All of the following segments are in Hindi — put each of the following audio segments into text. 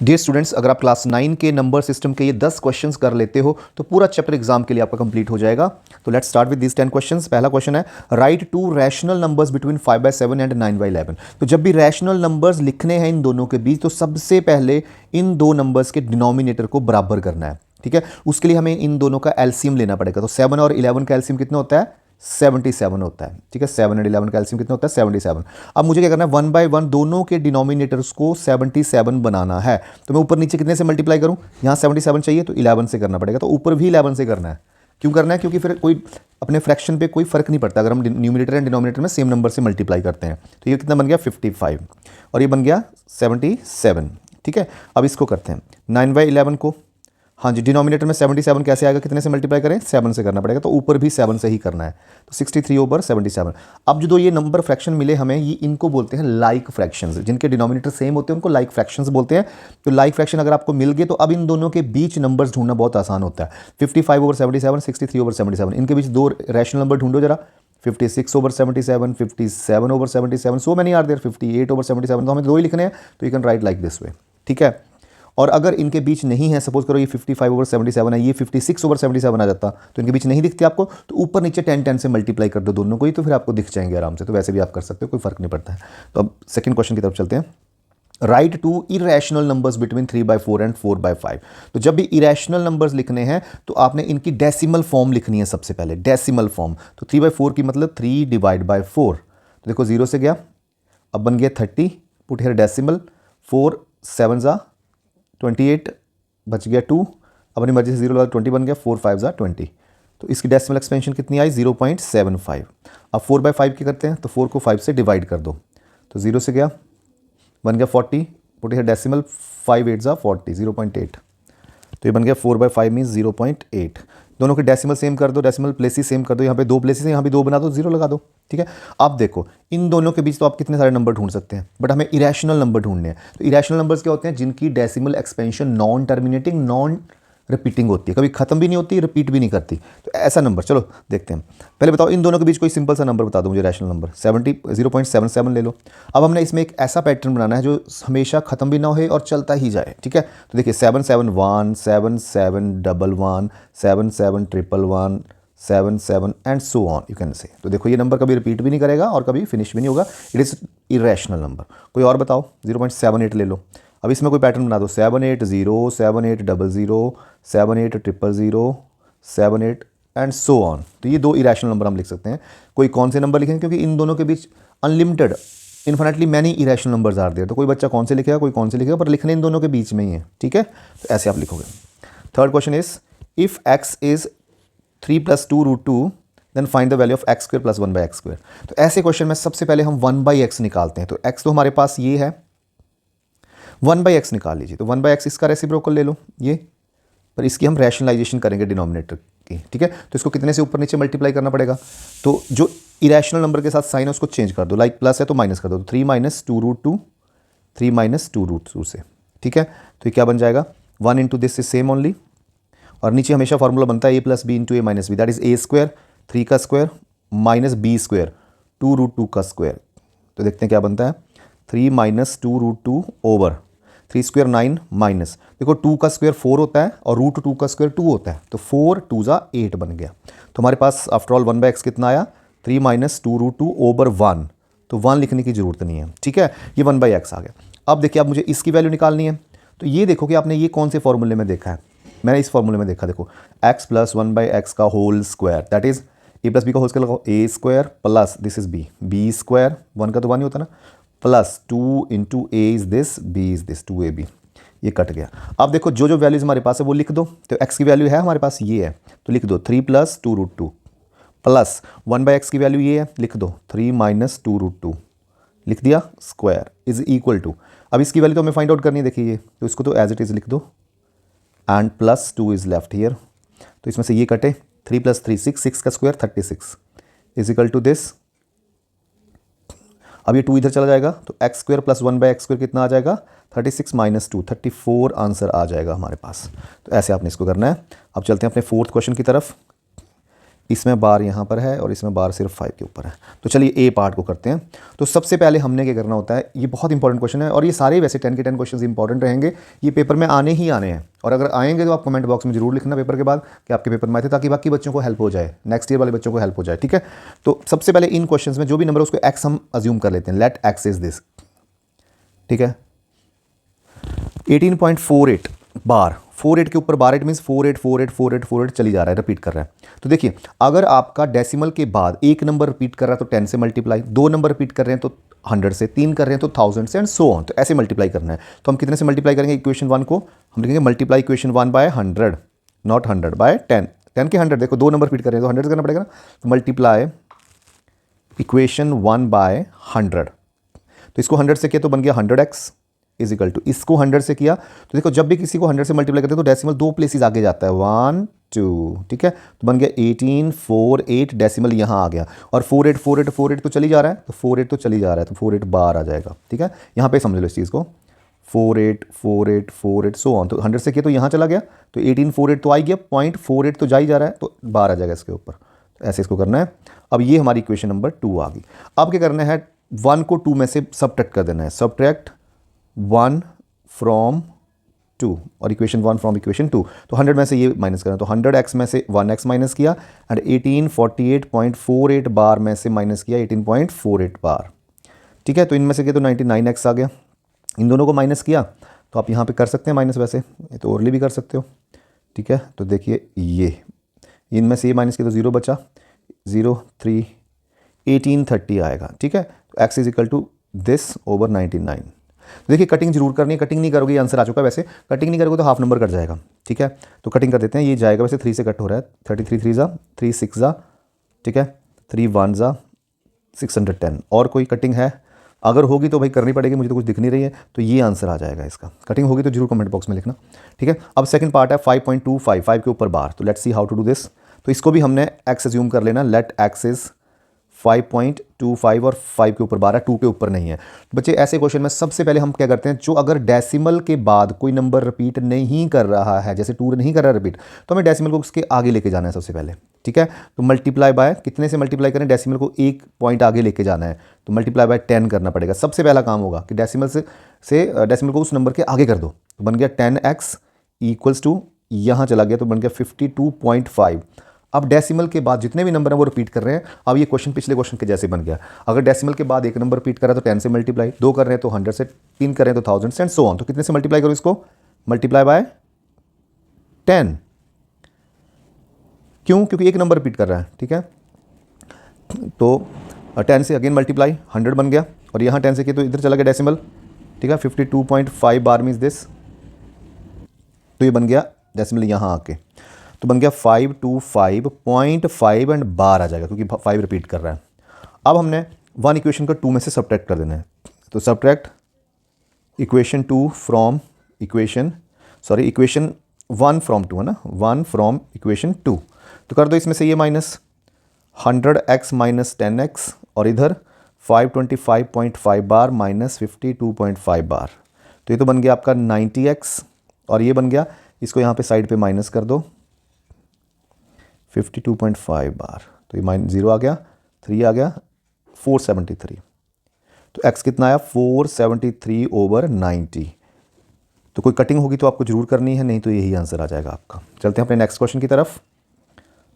डियर स्टूडेंट्स, अगर आप क्लास 9 के नंबर सिस्टम के ये 10 क्वेश्चंस कर लेते हो तो पूरा चैप्टर एग्जाम के लिए आपका कंप्लीट हो जाएगा। तो let's start with this 10 questions. पहला क्वेश्चन है, right to rational numbers between 5/7 and 9/11। तो जब भी रैशनल नंबर्स लिखने हैं इन दोनों के बीच, तो सबसे पहले इन दो नंबर्स के डिनोमिनेटर को बराबर करना है। ठीक है, उसके लिए हमें इन दोनों का एलसीएम लेना पड़ेगा। तो 7 और 11 का एलसीएम कितना होता है? 77 होता है। ठीक है, 7 एंड 11 का एलसीएम कितना होता है? 77। अब मुझे क्या करना है, 1 बाय 1 दोनों के डिनोमिनेटर्स को 77 बनाना है। तो मैं ऊपर नीचे कितने से मल्टीप्लाई करूं? यहाँ 77 चाहिए तो 11 से करना पड़ेगा। तो ऊपर भी 11 से करना है। क्यों करना है? क्योंकि फिर कोई अपने फ्रैक्शन पे कोई फर्क नहीं पड़ता अगर हम न्यूमिनेटर एंड डिनोमिनेटर में सेम नंबर से मल्टीप्लाई करते हैं। तो ये कितना बन गया? 55 और ये बन गया 77। ठीक है, अब इसको करते हैं 9/11 को। हाँ जी, डिनोमिनेटर में 77 कैसे आएगा? कितने से मल्टीप्लाई करें? 7 से करना पड़ेगा। तो ऊपर भी 7 से ही करना है। तो 63/77। अब जो दो ये नंबर फ्रैक्शन मिले हमें, ये इनको बोलते हैं लाइक फ्रैक्शंस। जिनके डिनोमिनेटर सेम होते हैं उनको लाइक फ्रैक्शंस बोलते हैं। तो लाइक फ्रैक्शन अगर आपको मिल गए तो अब इन दोनों के बीच नंबर्स ढूंढना बहुत आसान होता है। 55/77, 63/77, इनके बीच दो रैशनल नंबर ढूंढो जरा। 56/77, 57/77, सो मैनी आर देयर, 58/77। तो हमें दो ही लिखने हैं, तो you can write like this way. ठीक है, और अगर इनके बीच नहीं है, सपोज करो ये 55/77 है, ये 56/77 आ जाता, तो इनके बीच नहीं दिखती आपको, तो ऊपर नीचे 10 से मल्टीप्लाई कर दो दोनों को ही, तो फिर आपको दिख जाएंगे आराम से। तो वैसे भी आप कर सकते हो, कोई फर्क नहीं पड़ता है। तो अब सेकंड क्वेश्चन की तरफ चलते हैं। Write to irrational numbers between 3/4 and 4/5। तो जब भी इरेशनल नंबर्स लिखने हैं तो आपने इनकी डेसिमल फॉर्म लिखनी है सबसे पहले, डेसिमल फॉर्म। तो 3/4 की मतलब 3/4। तो देखो 0 से गया, अब बन गया 30, पुट हेयर डेसिमल, 4 7 जा 28, बच गया 2, अपनी मर्जी से 0 लगा, 20 बन गया, 4 5 जा 20। तो इसकी डेसिमल एक्सपेंशन कितनी आई? 0.75। अब 4/5 की करते हैं, तो 4 को 5 से डिवाइड कर दो। तो 0 से गया, बन गया 40, पुट हियर डेसिमल, 5 8 जा 40, 0.8। तो ये बन गया 4/5 मीन्स 0.8। दोनों के डेसिमल सेम कर दो, डेसिमल प्लेसेस सेम कर दो। यहाँ पे 2 प्लेसेस हैं, यहाँ भी 2 बना दो, 0 लगा दो। ठीक है, अब देखो इन दोनों के बीच तो आप कितने सारे नंबर ढूंढ सकते हैं, बट हमें इरेशनल नंबर ढूंढने हैं। तो इरेशनल नंबर्स क्या होते हैं? जिनकी decimal expansion non terminating, non repeating होती है, कभी खत्म भी नहीं होती, रिपीट भी नहीं करती। तो ऐसा नंबर, चलो देखते हैं। पहले बताओ इन दोनों के बीच कोई सिंपल सा नंबर बता दो मुझे, रैशनल नंबर। 0.77 ले लो। अब हमने इसमें एक ऐसा पैटर्न बनाना है जो हमेशा खत्म भी ना हो और चलता ही जाए। ठीक है, तो देखिए 771, 7711, 7711, 77 and so on you can say. तो देखो ये नंबर कभी रिपीट भी नहीं करेगा और कभी फिनिश भी नहीं होगा। It is irrational number. कोई और बताओ, 0.78 ले लो। अब इसमें कोई पैटर्न बना दो, 780, 7800, 78000, 78 एंड सो ऑन। तो ये दो इरेशनल नंबर हम लिख सकते हैं। कोई कौन से नंबर लिखेंगे? क्योंकि इन दोनों के बीच unlimited, infinitely many irrational numbers are there. तो कोई बच्चा कौन से लिखेगा, कोई कौन से लिखेगा, पर लिखने इन दोनों के बीच में ही है। ठीक है, तो ऐसे आप लिखोगे। Third question is, if x is 3 + 2√2 then find the value of x² + 1/x²। तो ऐसे क्वेश्चन में सबसे पहले हम 1/x निकालते हैं। तो x तो हमारे पास ये है, 1/x निकाल लीजिए। तो 1/x इसका रेसिप्रोकल ले लो ये, पर इसकी हम रैशनलाइजेशन करेंगे डिनोमिनेटर की। ठीक है, तो इसको कितने से ऊपर नीचे मल्टीप्लाई करना पड़ेगा? तो जो इरेशनल नंबर के साथ साइन है उसको चेंज कर दो, लाइक प्लस है तो माइनस कर दो। 3 - 2√2, 3 - 2√2 से। ठीक है, तो ये क्या बन जाएगा? 1 into this is same only, और नीचे हमेशा फॉर्मूला बनता है a + b into a - b, that is a², 3 का स्क्वायर माइनस b², 2√2 का स्क्वायर। तो देखते हैं क्या बनता है, 3 - 2√2 ओवर 3² 9 माइनस, देखो 2 का स्क्वायर 4 होता है और √2 का स्क्वायर 2 होता है, तो 4 2 जा 8 बन गया। तो हमारे पास आफ्टर ऑल 1/x कितना आया? 3 - 2√2 ओवर 1। तो 1 लिखने की जरूरत नहीं है। ठीक है, ये 1/x आ गया। अब देखिए, अब मुझे इसकी वैल्यू निकालनी है। तो ये देखो कि आपने ये कौन से फॉर्मूले में देखा है। मैंने इस फॉर्मूले में देखा, देखो x + 1/x का whole square, that is a + b का होल स्क्वायर लगाओ, a² plus this is b², 1 का तो 1 ही होता ना, plus 2 into a is this, b is this, 2ab। ये कट गया। अब देखो जो जो वैल्यूज हमारे पास है वो लिख दो। तो x की वैल्यू है हमारे पास, ये है, तो लिख दो 3 + 2√2 प्लस 1/x की वैल्यू ये है, लिख दो 3 - 2√2, लिख दिया, स्क्वायर इज इक्वल टू। अब इसकी वैल्यू तो हमें फाइंड आउट करनी है। देखिए ये, तो इसको तो एज इट इज लिख दो, and plus 2 is left here. तो इसमें से ये कटे, 3 + 3 6, 6 का square 36 is equal to this. अब ये 2 इधर चला जाएगा, तो x² + 1/x² कितना आ जाएगा? 36 - 2, 34 आंसर आ जाएगा हमारे पास। तो ऐसे आपने इसको करना है। अब चलते हैं अपने फोर्थ क्वेश्चन की तरफ। इसमें बार यहाँ पर है और इसमें बार सिर्फ 5 के ऊपर है। तो चलिए ए पार्ट को करते हैं। तो सबसे पहले हमने क्या करना होता है, ये बहुत इंपॉर्टेंट क्वेश्चन है और ये सारे वैसे 10 के 10 क्वेश्चन इंपॉर्टेंट रहेंगे, ये पेपर में आने ही आने हैं। और अगर आएंगे तो आप कमेंट बॉक्स में जरूर लिखना पेपर के बाद कि आपके पेपर में आए थे, ताकि बाकी बच्चों को हेल्प हो जाए, नेक्स्ट ईयर वाले बच्चों को हेल्प हो जाए। ठीक है, तो सबसे पहले इन क्वेश्चन में जो भी नंबर है उसको एक्स हम अज्यूम कर लेते हैं, लेट एक्स इज दिस। ठीक है, 18.48 बार, 48 के ऊपर बार, इट मीन्स 48 48 48 48 चली जा रहा है, रिपीट कर रहा है। तो देखिए, अगर आपका डेसिमल के बाद एक नंबर रिपीट कर रहा है तो 10 से मल्टीप्लाई, 2 नंबर रिपीट कर रहे हैं तो 100 से, 3 कर रहे हैं तो 1000 से, एंड सो ऑन। तो ऐसे मल्टीप्लाई करना है। तो हम कितने से मल्टीप्लाई करेंगे इक्वेशन 1 को? हम लिखेंगे multiply equation 1 by 100, not 100 by 10। 10 के 100, देखो 2 नंबर रिपीट कर रहे हैं तो 100 से करना पड़ेगा ना। तो मल्टीप्लाई इक्वेशन 1 बाय 100, तो इसको 100 से किया तो बन गया 100x इज इक्वल टू, इसको 100 से किया तो देखो जब भी किसी को 100 से मल्टीप्लाई करते हैं तो डेसिमल 2 प्लेसेस आगे जाता है, 1 2। ठीक है, तो बन गया 1848, डेसिमल यहाँ आ गया, और 48 48 48 तो चली जा रहा है, तो 48 तो चली जा रहा है, तो 48 बार आ जाएगा। ठीक है, यहाँ पे समझ लो इस चीज़ को, 48 48 48 सो ऑन। तो 100 से किया तो यहाँ चला गया, तो 1848 तो आ गया, 0.48 तो जा ही जा रहा है, तो बार आ जाएगा इसके ऊपर। तो ऐसे इसको करना है। अब ये हमारी इक्वेशन नंबर 2 आ गई। अब क्या करना है, 1 को 2 में से सबट्रैक्ट कर देना है, सबट्रैक्ट 1 फ्रॉम 2 और इक्वेशन 1 फ्रॉम इक्वेशन 2। तो 100 में से ये माइनस करना, तो 100x में से 1x माइनस किया, एंड 1848.48 बार में से माइनस किया 18.48 बार। ठीक है, तो इनमें से किया तो 99x आ गया। इन दोनों को माइनस किया तो आप यहाँ पे कर सकते हैं माइनस, वैसे ये तो ओरली भी कर सकते हो। ठीक है, तो देखिए ये इनमें से ये माइनस किया तो 0 बचा, 0 3 1830 आएगा। ठीक है, तो x is equal to this over 99। देखिए कटिंग जरूर करनी है, कटिंग नहीं करोगे ये आंसर आ चुका है, वैसे कटिंग नहीं करोगे तो हाफ नंबर कट जाएगा। ठीक है, तो कटिंग कर देते हैं, ये जाएगा, वैसे 3 से कट हो रहा है, 33 3 जा 3 6 जा, ठीक है, 3 1 जा 610। और कोई कटिंग है? अगर होगी तो भाई करनी पड़ेगी, मुझे तो कुछ दिख नहीं रही है, तो ये आंसर आ जाएगा इसका। कटिंग होगी तो जरूर कमेंट बॉक्स में लिखना। ठीक है, अब सेकंड पार्ट है 5.25, 5 के ऊपर बार। तो let's see how to do this. तो इसको भी हमने एक्स अज्यूम कर लेना, लेट एक्स इज 5.25 और 5 के ऊपर 12, 2 के ऊपर नहीं है। बच्चे ऐसे क्वेश्चन में सबसे पहले हम क्या करते हैं, जो अगर डेसिमल के बाद कोई नंबर रिपीट नहीं कर रहा है, जैसे 2 नहीं कर रहा रिपीट, तो हमें डेसिमल को उसके आगे लेके जाना है सबसे पहले। ठीक है, तो मल्टीप्लाई बाय, कितने से मल्टीप्लाई करें, डेसिमल को 1 पॉइंट आगे लेके जाना है, तो मल्टीप्लाई बाय 10 करना पड़ेगा। सबसे पहला काम होगा कि डेसिमल से डेसिमल को उस नंबर के आगे कर दो, तो बन गया 10x इक्वल्स टू, यहाँ चला गया तो बन गया 52.5। अब डेसिमल के बाद जितने भी नंबर हैं वो रिपीट कर रहे हैं। अब ये क्वेश्चन पिछले क्वेश्चन के जैसे बन गया, अगर डेसिमल के बाद एक नंबर रिपीट कर रहा है तो 10 से मल्टीप्लाई, 2 कर रहे हैं तो 100 से, 3 कर रहे हैं तो 1000 से, एंड सो ऑन। तो कितने से मल्टीप्लाई करो इसको, मल्टीप्लाई बाय 10। क्यों? क्योंकि एक नंबर रिपीट कर रहा है। ठीक है, तो 10 से अगेन मल्टीप्लाई, 100 बन गया, और यहाँ 10 से किया तो इधर चला गया डेसिमल। ठीक है, 52.5 बार मीन्स दिस, तो ये बन गया डेसिमल यहाँ आके, तो बन गया 525.5 एंड बार आ जाएगा, क्योंकि 5 रिपीट कर रहा है। अब हमने 1 इक्वेशन को 2 में से सब्ट्रैक्ट कर देना है, तो subtract equation 2 from equation 1 from 2 है ना, 1 फ्रॉम इक्वेशन 2। तो कर दो इसमें से ये माइनस 100x माइनस 10x, और इधर 525.5 बार माइनस 52.5 बार, तो ये तो बन गया आपका 90x, और ये बन गया, इसको यहाँ पे साइड पे माइनस कर दो 52.5 बार, तो ये -0 आ गया, 3 आ गया, 473। तो x कितना आया, 473 ओवर 90। तो कोई कटिंग होगी तो आपको जरूर करनी है, नहीं तो यही आंसर आ जाएगा आपका। चलते हैं अपने नेक्स्ट क्वेश्चन की तरफ।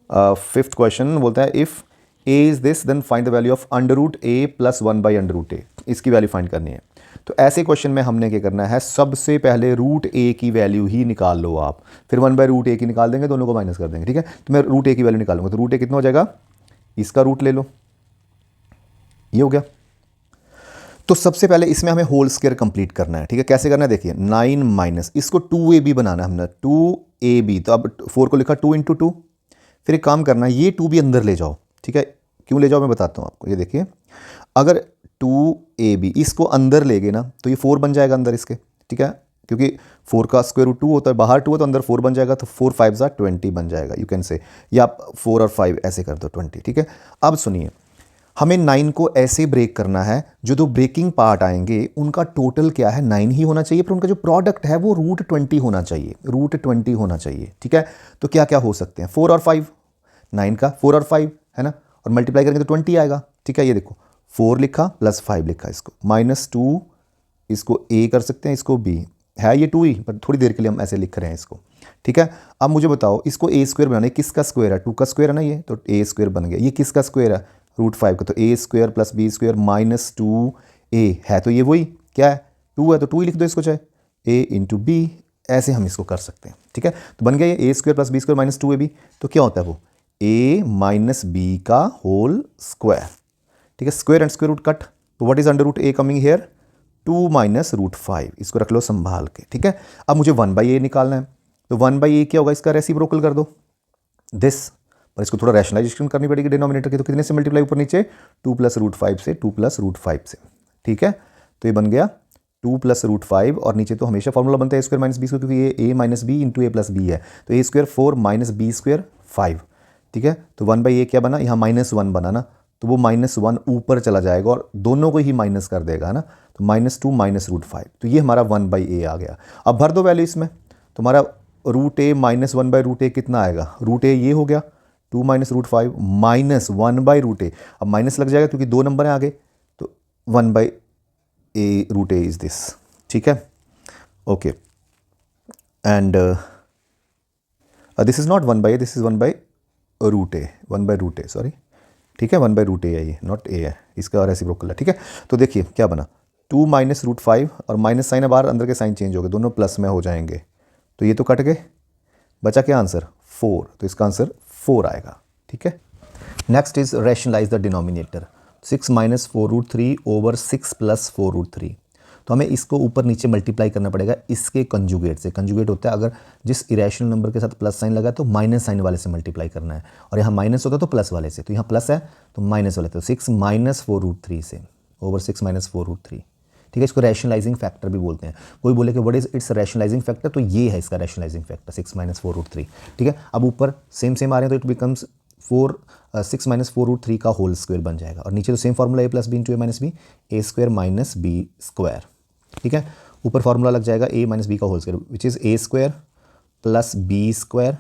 5th क्वेश्चन बोलता है, if a is this then find the value of √a + 1/√a। इसकी वैल्यू फाइंड करनी है। तो ऐसे क्वेश्चन में हमने क्या करना है, सबसे पहले √a की वैल्यू ही निकाल लो आप, फिर 1/√a की निकाल देंगे, दोनों को माइनस कर देंगे। ठीक है, तो मैं √a की वैल्यू निकालूंगा, तो √a कितना हो जाएगा, इसका रूट ले लो, ये हो गया। तो सबसे पहले इसमें हमें होल स्क्वायर कंप्लीट करना है। ठीक है, कैसे करना है, देखिए 9 माइनस, इसको 2ab बनाना है हमने, 2ab, तो अब 4 को लिखा 2 × 2। फिर एक काम करना है, ये 2 भी अंदर ले जाओ। ठीक है, क्यों ले जाओ मैं बताता हूँ आपको। ये देखिए, अगर 2ab इसको अंदर ले गए ना तो ये 4 बन जाएगा अंदर इसके। ठीक है, क्योंकि 4 का स्क्वायर रूट 2 होता है, बाहर 2 है तो अंदर 4 बन जाएगा, तो 4 5 ज़ा 20 बन जाएगा, यू कैन से, या आप 4 और 5 ऐसे कर दो 20। ठीक है, अब सुनिए, हमें 9 को ऐसे ब्रेक करना है, जो दो ब्रेकिंग पार्ट आएंगे उनका टोटल क्या है, 9 ही होना चाहिए, पर उनका जो प्रोडक्ट है वो √20 होना चाहिए, √20 होना चाहिए। ठीक है, तो क्या क्या हो सकते हैं, 4 और 5, 9 का, 4 और 5 है ना, और मल्टीप्लाई करेंगे तो 20 आएगा। ठीक है, ये देखो 4 लिखा प्लस 5 लिखा, इसको -2, इसको ए कर सकते हैं, इसको बी, है ये 2 ही, पर थोड़ी देर के लिए हम ऐसे लिख रहे हैं इसको। ठीक है, अब मुझे बताओ इसको ए स्क्वायर बनाना है, किसका स्क्वायर है, 2 का स्क्वायर है ना ये, तो ए स्क्वायर बन गया। ये किसका स्क्वायर है, √5 का, तो a square plus b square -2a है, तो ये वही क्या है, 2 है, तो 2 ही लिख दो इसको, चाहे a इंटू बी, ऐसे हम इसको कर सकते हैं। ठीक है, तो बन गया ये a square plus b square -2ab, तो क्या होता है वो a माइनस बी का होल स्क्वायर। ठीक है, square and square root cut, तो what is under root a coming here, 2 minus √5, इसको रख लो संभाल के। ठीक है, अब मुझे 1/a निकालना है, तो 1/a क्या होगा, इसका रेसिप्रोकल कर दो दिस, पर इसको थोड़ा रैशनलाइजेशन करनी पड़ेगी डिनोमिनेटर की, तो कितने से मल्टीप्लाई ऊपर नीचे, 2 + √5 से, 2 + √5 से। ठीक है, तो ये बन गया 2 + √5, और नीचे तो हमेशा फॉर्मूला बनता है a² - b², क्योंकि ये a - b into a + b है, तो a² 4 - b² 5। ठीक है, तो 1/a क्या बना, यहाँ -1 बना ना, तो वो -1 ऊपर चला जाएगा और दोनों को ही माइनस कर देगा, है ना, तो -2 - √5, तो ये हमारा 1/a आ गया। अब भर दो वैल्यू इसमें, तो हमारा √a - 1/√a कितना आएगा, √a ये हो गया 2 - √5 -1/√a, अब माइनस लग जाएगा क्योंकि 2 नंबर हैं आगे, तो 1/a √a इज दिस। ठीक है, okay, and this is not 1/a, this is 1/√a, 1/√a sorry. ठीक है, 1/√a है ये, नॉट a है, इसका रेसिप्रोकल है। ठीक है, तो देखिए क्या बना, 2 - √5 और माइनस साइन है बाहर, अंदर के साइन चेंज हो गए, दोनों प्लस में हो जाएंगे, तो ये तो कट गए, बचा क्या आंसर 4, तो इसका आंसर 4 आएगा। ठीक है, next is rationalize the denominator, 6 - 4√3 over 6 + 4√3, तो हमें इसको ऊपर नीचे मल्टीप्लाई करना पड़ेगा इसके कंजुगेट से। कंजुगेट होता है अगर जिस इरेशनल नंबर के साथ प्लस साइन लगा तो माइनस साइन वाले से मल्टीप्लाई करना है, और यहाँ माइनस होता तो प्लस वाले से, तो यहाँ प्लस है तो माइनस वाले, तो 6 - 4√3 से ओवर 6 - 4√3। ठीक है, इसको रैशनलाइजिंग फैक्टर भी बोलते हैं। कोई बोले कि what is it's rationalising factor, तो ये है इसका रैशनलाइजिंग फैक्टर 6 - 4√3। ठीक है, अब ऊपर सेम सेम आ रहे हैं तो इट बिकम्स 6 - 4√3 का होल स्क्वायर बन जाएगा, और नीचे तो same formula a + b into a - b, a² - b²। ठीक है, ऊपर फार्मूला लग जाएगा a - b का whole square, which is a² + b²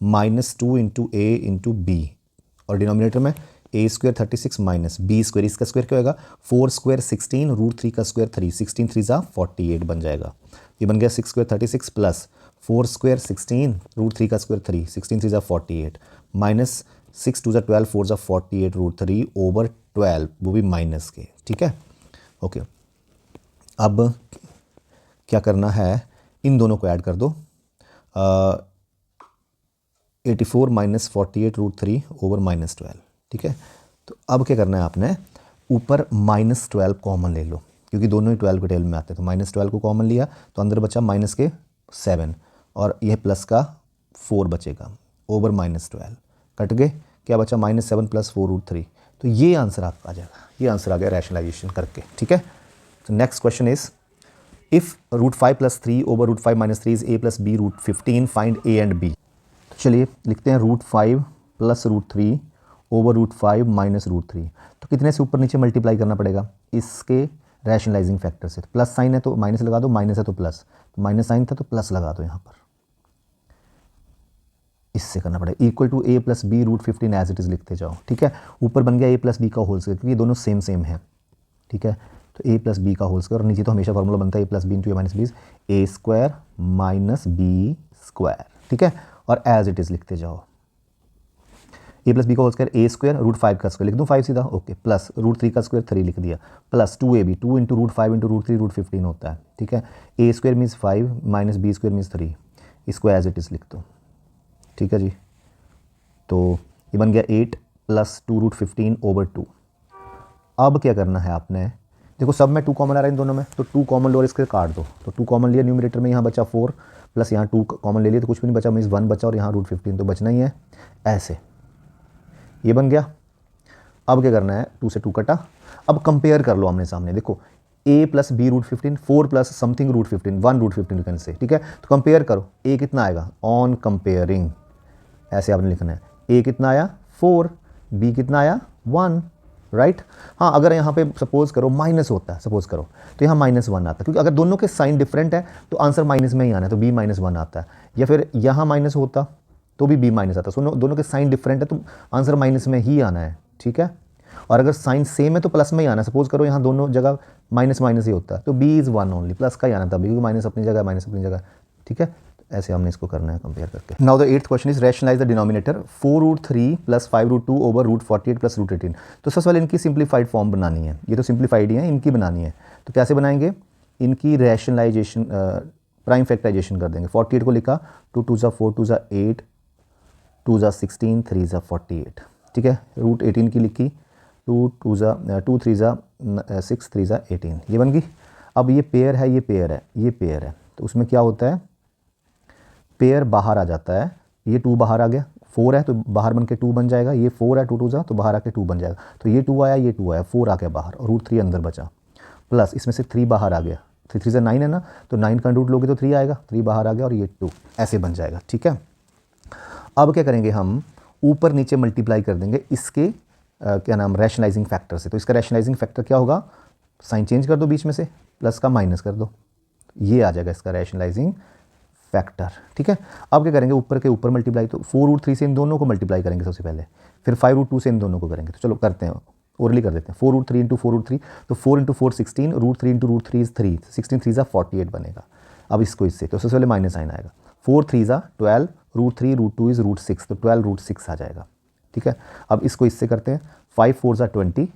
-2 into a into b, और डिनोमिनेटर में a² 36 माइनस b², इसका स्क्वायर क्या होगा, 4² 16, √3 का स्क्वायर 3, 16 3 = 48 बन जाएगा। ये बन गया 6² 36 प्लस 4² 16, √3 का स्क्वायर 3, 16 3 = 48, माइनस 6 2 = 12, 4 = 48 √3 ओवर 12, वो भी माइनस के। ठीक है, ओके, अब क्या करना है, इन दोनों को ऐड कर दो, 84 - 48 √3 ओवर -12। ठीक है, तो अब क्या करना है आपने, ऊपर -12 कॉमन ले लो, क्योंकि दोनों ही 12 के टेबल में आते हैं, तो -12 को कॉमन लिया तो अंदर बचा माइनस के 7, और यह प्लस का 4 बचेगा ओवर -12, कट गए, क्या बचा -7 + 4√3, तो ये आंसर आपका आ जाएगा, ये आंसर आ गया रैशनलाइजेशन करके। ठीक है, तो next question is if √5 + 3 over √5 - 3 is a + b √15, find a and b। तो चलिए लिखते हैं √5 + √3 ओवर √5 - √3, तो कितने से ऊपर नीचे मल्टीप्लाई करना पड़ेगा, इसके रैशनलाइजिंग फैक्टर से। प्लस साइन है तो माइनस लगा दो, माइनस है तो प्लस, तो माइनस साइन था तो प्लस लगा दो यहाँ पर, इससे करना पड़ेगा, equal to a + b √15 as it is लिखते जाओ। ठीक है, ऊपर बन गया a + b का होल स्क्वायर, क्योंकि ये दोनों सेम सेम है। ठीक है, तो a + b का होल स्क्वायर, और नीचे तो हमेशा फार्मूला बनता है a + b into a - b, a² - b²। ठीक है, और एज इट इज़ लिखते जाओ, a + b का होल स्क्वायर, a² √5 का स्क्वायर लिख दूँ 5 सीधा, ओके, प्लस √3 का स्क्वायर 3 लिख दिया, प्लस 2ab, 2 इंटू √5 इंटू √3 √15 होता है। ठीक है, a² means 5 minus b² means 3, इसको एज इट इज़ लिख दो। ठीक है जी, तो ये बन गया 8 + 2 √15 ओवर 2। अब क्या करना है आपने, देखो सब में 2 कॉमन आ रहा है इन दोनों में, तो 2 कॉमन लो और इसके काट दो, तो 2 कॉमन लिया न्यूमरेटर में, यहाँ बचा 4 प्लस यहाँ 2 कॉमन ले लिया तो कुछ भी नहीं बचा, मीन्स 1 बचा, और यहाँ √15 तो बचना ही है, ऐसे ये बन गया। अब क्या करना है, 2 से 2 कटा, अब कंपेयर कर लो आमने सामने, देखो a + b √15, 4 + something √15, 1 √15 you can say. ठीक है, तो कंपेयर करो, a कितना आएगा, ऑन कंपेयरिंग ऐसे आपने लिखना है, a कितना आया 4, b कितना आया 1, राइट। हाँ, अगर यहाँ पे सपोज करो माइनस होता है, सपोज करो, तो यहाँ -1 आता है, क्योंकि अगर दोनों के साइन डिफरेंट है तो आंसर माइनस में ही आना है, तो b - 1 आता है, या फिर यहाँ माइनस होता तो भी बी माइनस आता है। सो दोनों के साइन डिफरेंट है तो आंसर माइनस में ही आना है, ठीक है। और अगर साइन सेम है तो प्लस में ही आना है। सपोज करो यहाँ दोनों जगह माइनस माइनस ही होता है तो बी इज़ 1 ओनली, प्लस का ही आना था बी, क्योंकि माइनस अपनी जगह माइनस अपनी जगह, ठीक है। ऐसे हमने इसको करना है कंपेयर करके। Now the 8th question is rationalize the denominator 4√3 + 5√2 over √48 + √18। तो सबसे पहले इनकी सिंप्लीफाइड फॉर्म बनानी है, ये तो सिंप्लीफाइड ही है, इनकी बनानी है। तो कैसे बनाएंगे, इनकी रैशनलाइजेशन प्राइम फैक्टराइजेशन कर देंगे। 48 को लिखा 2 2 4 2 8 2 16 3 48, ठीक है। √18 की लिखी 2 3 6 3 18, ये बन गई। अब ये पेयर है, ये पेयर है, ये पेयर है, तो उसमें क्या होता है, पेयर बाहर आ जाता है। ये 2 बाहर आ गया, 4 है तो बाहर बन के 2 बन जाएगा, ये 4 है 2 2 तो बाहर आके 2 बन जाएगा। तो ये 2 आया, ये 2 आया, 4 आ गया बाहर और √3 अंदर बचा, प्लस इसमें से 3 बाहर आ गया, 3 3 9 है ना, तो 9 का रूट लोगे तो 3 आएगा, 3 बाहर आ गया और ये 2 ऐसे बन जाएगा, ठीक है। अब क्या करेंगे, हम ऊपर नीचे मल्टीप्लाई कर देंगे इसके क्या नाम, रैशनलाइजिंग फैक्टर से। तो इसका रैशनलाइजिंग फैक्टर क्या होगा, साइन चेंज कर दो बीच में से, प्लस का माइनस कर दो, ये आ जाएगा इसका रैशनलाइजिंग फैक्टर, ठीक है। अब क्या करेंगे, ऊपर के ऊपर मल्टीप्लाई, तो 4√3 से इन दोनों को मल्टीप्लाई करेंगे सबसे पहले, फिर 5√2 से इन दोनों को करेंगे। तो चलो करते हैं, ओरली कर देते हैं। 4√3 इंटू 4√3, तो 4 इंटू 4 16, √3 इंटू √3 इज 3, 16 3 48 बनेगा। अब इसको इससे, तो सबसे पहले माइनस साइन आएगा, 4 3 12, √3 √2 इज √6, तो 12 √6 आ जाएगा, ठीक है। अब इसको इससे करते हैं, 5 4 20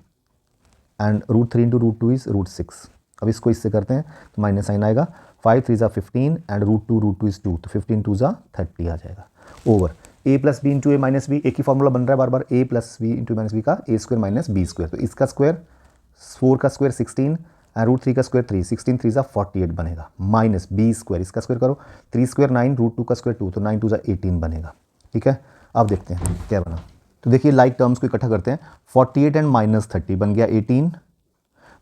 एंड √3 इंटू √2 इज √6। अब इसको इससे करते हैं तो माइनस साइन आएगा, 5 3 15 एंड √2 इज 2, तो 15 2 30 आ जाएगा, over a plus B into A minus b. एक ही फॉर्मूला बन रहा है बार बार, a plus B into minus b का a square minus B square. तो इसका स्क्वायर 4 का स्क्वायर 16 एंड √3 का स्क्वायर 3, 16 3 48 बनेगा, माइनस बी स्क्वायर, इसका स्क्वायर करो, 3 स्क्वायर 9, √2 का स्क्वायर 2, तो 9 2 18 बनेगा, ठीक है। अब देखते हैं क्या बना। तो देखिए लाइक टर्म्स को इकट्ठा करते हैं, 48 एंड -30 बन गया 18,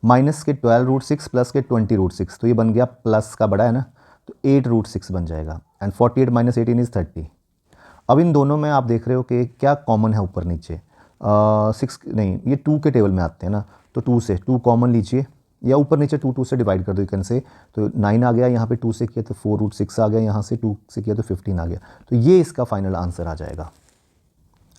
माइनस के 12 √6 प्लस के 20 √6, तो ये बन गया प्लस का बड़ा है ना, तो 8 √6 बन जाएगा एंड 48 माइनस 18 इज 30। अब इन दोनों में आप देख रहे हो कि क्या कॉमन है ऊपर नीचे, 6 नहीं, ये 2 के टेबल में आते हैं ना, तो 2 से 2 कॉमन लीजिए, या ऊपर नीचे 2 2 से डिवाइड कर दो, यू कैन से। तो 9 आ गया, यहाँ पे 2 से किया तो 4 √6 आ गया, यहाँ से 2 से किया तो 15 आ गया, तो ये इसका फाइनल आंसर आ जाएगा।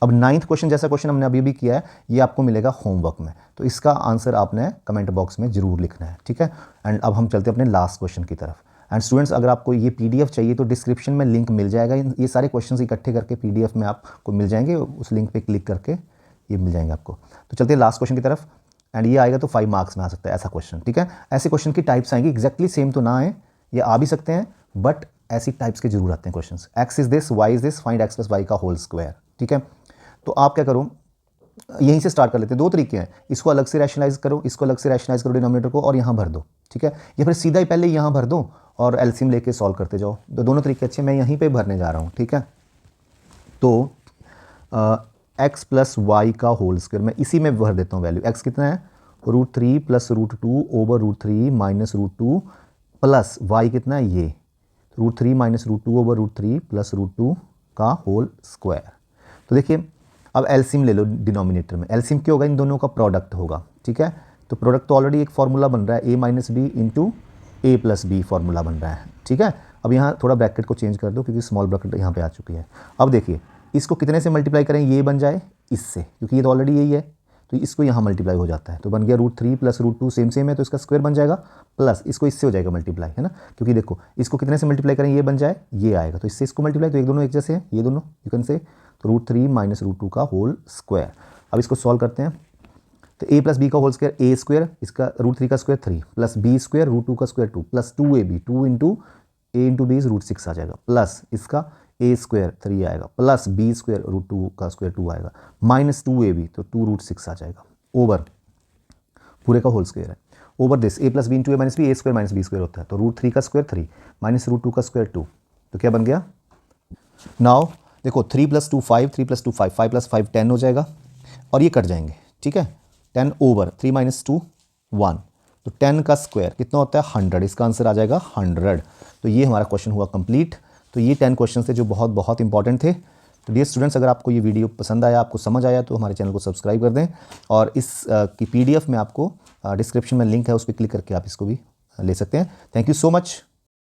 अब 9th क्वेश्चन जैसा क्वेश्चन हमने अभी भी किया है, ये आपको मिलेगा होमवर्क में, तो इसका आंसर आपने कमेंट बॉक्स में जरूर लिखना है, ठीक है। एंड अब हम चलते हैं अपने लास्ट क्वेश्चन की तरफ। एंड स्टूडेंट्स, अगर आपको ये PDF चाहिए तो डिस्क्रिप्शन में लिंक मिल जाएगा, ये सारे क्वेश्चंस इकट्ठे करके PDF में आपको मिल जाएंगे, उस लिंक पे क्लिक करके ये मिल जाएंगे आपको। तो चलते हैं लास्ट क्वेश्चन की तरफ, एंड ये आएगा तो 5 मार्क्स में आ सकता है ऐसा क्वेश्चन, ठीक है। ऐसे क्वेश्चन की टाइप्स आएंगी, एक्जैक्टली सेम तो ना आए, ये आ भी सकते हैं, बट ऐसी टाइप्स के जरूर आते हैं question. X is this, y is this, find x plus y का होल स्क्वायर, ठीक है। तो आप क्या करो, यहीं से स्टार्ट कर लेते हैं। 2 तरीके हैं, इसको अलग से रैशनलाइज करो, इसको अलग से रैशनलाइज करो डिनोमिनेटर को, और यहाँ भर दो, ठीक है। या फिर सीधा ही पहले यहाँ भर दो और एलसीएम लेके सॉल्व करते जाओ, तो दोनों तरीके अच्छे। मैं यहीं पे भरने जा रहा हूँ, ठीक है। तो एक्स प्लस वाई का होल स्क्वायर, मैं इसी में भर देता हूँ वैल्यू। एक्स कितना है, √3 plus √2 over √3 minus √2 plus y कितना है, ये √3 माइनस √2 ओवर √3 प्लस √2 का होल स्क्वायर। तो देखिए अब एलसीएम ले लो डिनोमिनेटर में, एलसीएम क्या होगा, इन दोनों का प्रोडक्ट होगा, ठीक है। तो प्रोडक्ट तो ऑलरेडी एक फार्मूला बन रहा है, a minus b into a plus b formula बन रहा है, ठीक है। अब यहाँ थोड़ा ब्रैकेट को चेंज कर दो क्योंकि स्मॉल ब्रैकेट यहाँ पे आ चुकी है। अब देखिए इसको कितने से मल्टीप्लाई करें, ये बन जाए इससे, क्योंकि ये तो ऑलरेडी यही है, तो इसको यहाँ मल्टीप्लाई हो जाता है, तो बन गया √3 प्लस √2 सेम है, तो इसका स्क्वायर बन जाएगा, प्लस इसको इससे हो जाएगा मल्टीप्लाई, है ना। क्योंकि देखो इसको कितने से मल्टीप्लाई करें, ये बन जाए, ये आएगा, तो इससे इसको मल्टीप्लाई, तो एक दोनों एक जैसे हैं ये दोनों, यू कैन से, तो √3 माइनस √2 का होल स्क्वायर। अब इसको सॉल्व करते हैं, तो a प्लस बी का होल स्क्वायर, ए स्क्वायर, इसका √3 का स्क्वायर 3 प्लस बी स्क्वायर √2 का square 2 plus 2ab, 2 into A into B is √6 आ जाएगा, प्लस इसका ए स्क्वायर 3 आएगा, प्लस बी स्क्वायर √2 का स्क्वायर 2 आएगा, माइनस 2ab, तो 2 √6 आ जाएगा, ओवर पूरे का होल स्क्वायर है, over this a plus B into A minus B, A square minus B square होता है, तो √3 का स्क्वायर 3 माइनस √2 का स्क्वायर 2, तो क्या बन गया। नाउ देखो 3 + 2 5, 3 + 2 5, 5 + 5 10 हो जाएगा, और ये कट जाएंगे, ठीक है। 10 ओवर 3 - 2 1, तो 10 का स्क्वायर कितना होता है 100, इसका आंसर आ जाएगा 100। तो ये हमारा क्वेश्चन हुआ कंप्लीट। तो ये 10 क्वेश्चन थे जो बहुत बहुत इंपॉर्टेंट थे। तो डियर स्टूडेंट्स, अगर आपको ये वीडियो पसंद आया, आपको समझ आया, तो हमारे चैनल को सब्सक्राइब कर दें, और इस की PDF में आपको डिस्क्रिप्शन में लिंक है, उस पर क्लिक करके आप इसको भी ले सकते हैं। Thank you so much.